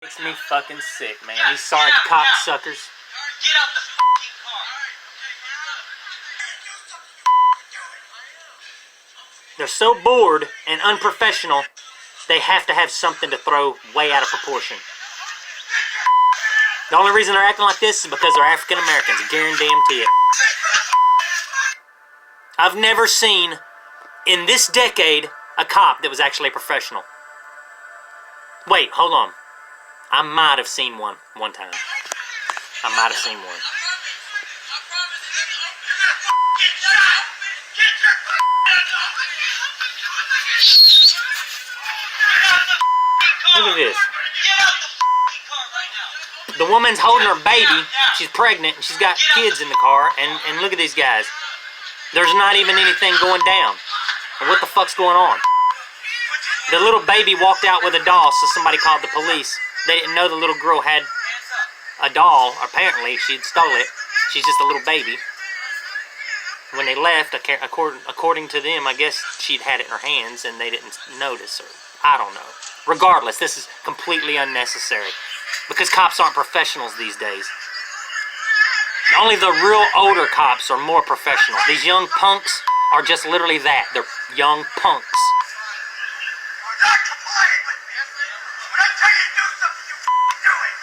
Makes me fucking sick, man. These sorry cocksuckers. Get out the fucking car. They're so bored and unprofessional, they have to have something to throw way out of proportion. The only reason they're acting like this is because they're African Americans. Guarantee it. I've never seen, in this decade, a cop that was actually a professional. Wait, hold on. I might have seen one time. I might have seen one. Look at this. The woman's holding her baby. She's pregnant and she's got kids in the car. And look at these guys. There's not even anything going down. And what the fuck's going on? The little baby walked out with a doll, so somebody called the police. They didn't know the little girl had a doll. Apparently, she'd stole it. She's just a little baby. When they left, according to them, I guess she'd had it in her hands and they didn't notice, or I don't know. Regardless, this is completely unnecessary because cops aren't professionals these days. Only the real older cops are more professional. These young punks are just literally that. They're young punks.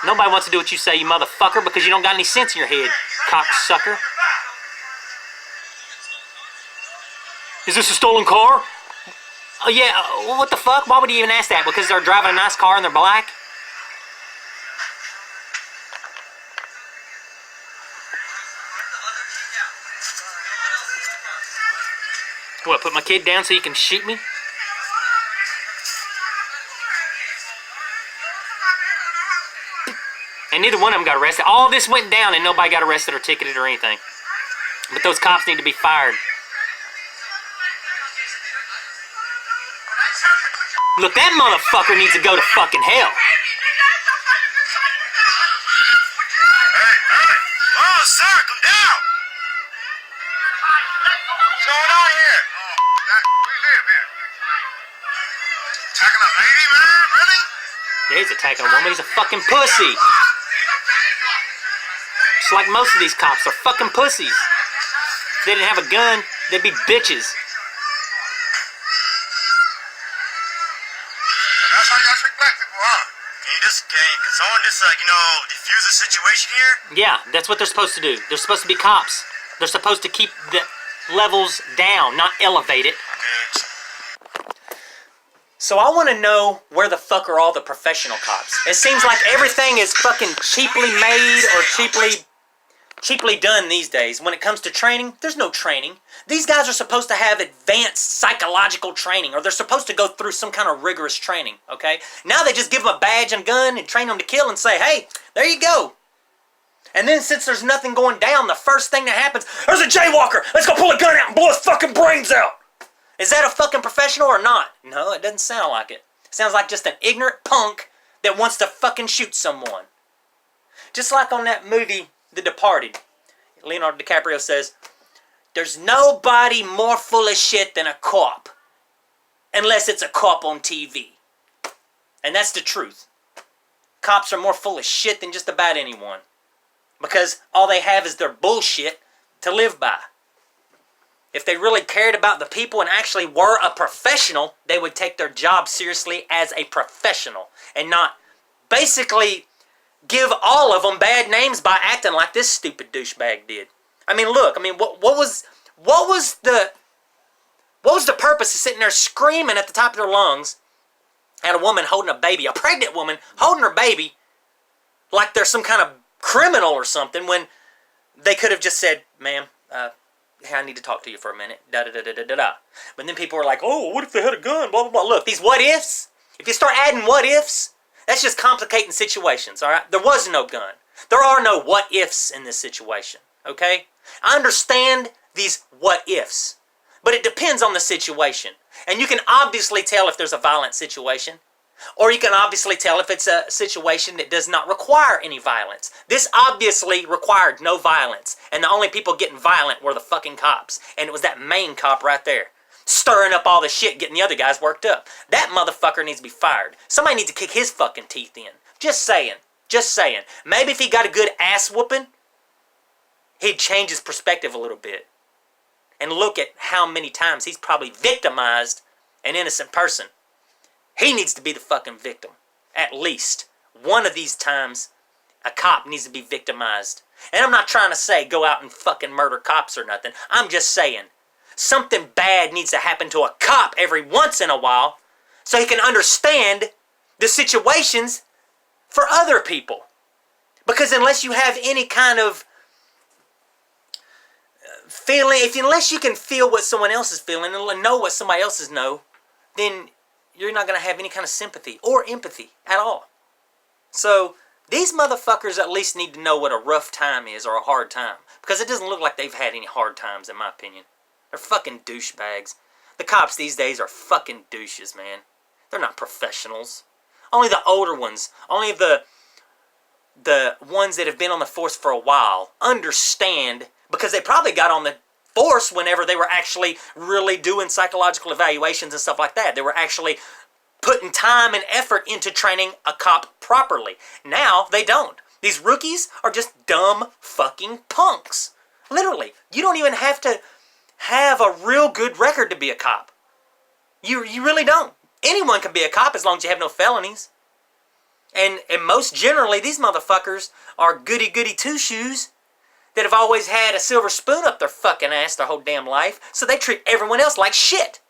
Nobody wants to do what you say, you motherfucker, because you don't got any sense in your head, cocksucker. Is this a stolen car? Oh yeah, what the fuck? Why would you even ask that? Because they're driving a nice car and they're black? What, put my kid down so you can shoot me? And neither one of them got arrested. All this went down and nobody got arrested or ticketed or anything. But those cops need to be fired. Look, that motherfucker needs to go to fucking hell. Hey, whoa, sir, come down. What's going on here? We live here. Attacking a lady, man? Really? Yeah, he's attacking a woman. He's a fucking pussy. Just like most of these cops, they're fucking pussies. If they didn't have a gun, they'd be bitches. That's how y'all treat black people, huh? Can someone just, defuse the situation here? Yeah, that's what they're supposed to do. They're supposed to be cops. They're supposed to keep the levels down, not elevate it. So I want to know where the fuck are all the professional cops? It seems like everything is fucking cheaply made or cheaply done these days. When it comes to training, there's no training. These guys are supposed to have advanced psychological training, or they're supposed to go through some kind of rigorous training, okay? Now they just give them a badge and gun and train them to kill and say, hey, there you go. And then since there's nothing going down, the first thing that happens, there's a jaywalker. Let's go pull a gun out and blow his fucking brains out. Is that a fucking professional or not? No, it doesn't sound like it. It sounds like just an ignorant punk that wants to fucking shoot someone. Just like on that movie, The Departed. Leonardo DiCaprio says, there's nobody more full of shit than a cop. Unless it's a cop on TV. And that's the truth. Cops are more full of shit than just about anyone. Because all they have is their bullshit to live by. If they really cared about the people and actually were a professional, they would take their job seriously as a professional. And not basically give all of them bad names by acting like this stupid douchebag did. I mean, look, what was the purpose of sitting there screaming at the top of their lungs at a woman holding a baby, a pregnant woman holding her baby, like they're some kind of criminal or something, when they could have just said, ma'am, hey, I need to talk to you for a minute, da-da-da-da-da-da. But then people were like, oh, what if they had a gun, blah, blah, blah. Look, these what-ifs, if you start adding what-ifs, that's just complicating situations, all right? There was no gun. There are no what-ifs in this situation, okay? I understand these what-ifs, but it depends on the situation. And you can obviously tell if there's a violent situation, or you can obviously tell if it's a situation that does not require any violence. This obviously required no violence, and the only people getting violent were the fucking cops. And it was that main cop right there, stirring up all the shit, getting the other guys worked up. That motherfucker needs to be fired. Somebody needs to kick his fucking teeth in. Just saying. Just saying. Maybe if he got a good ass whooping, he'd change his perspective a little bit. And look at how many times he's probably victimized an innocent person. He needs to be the fucking victim. At least. One of these times, a cop needs to be victimized. And I'm not trying to say go out and fucking murder cops or nothing. I'm just saying something bad needs to happen to a cop every once in a while so he can understand the situations for other people. Because unless you have any kind of feeling, unless you can feel what someone else is feeling and know what somebody else is know, then you're not going to have any kind of sympathy or empathy at all. So these motherfuckers at least need to know what a rough time is or a hard time. Because it doesn't look like they've had any hard times, in my opinion. They're fucking douchebags. The cops these days are fucking douches, man. They're not professionals. Only the older ones, only the ones that have been on the force for a while understand, because they probably got on the force whenever they were actually really doing psychological evaluations and stuff like that. They were actually putting time and effort into training a cop properly. Now, they don't. These rookies are just dumb fucking punks. Literally. You don't even have to have a real good record to be a cop. You really don't. Anyone can be a cop as long as you have no felonies. And most generally, these motherfuckers are goody-goody two-shoes that have always had a silver spoon up their fucking ass their whole damn life, so they treat everyone else like shit.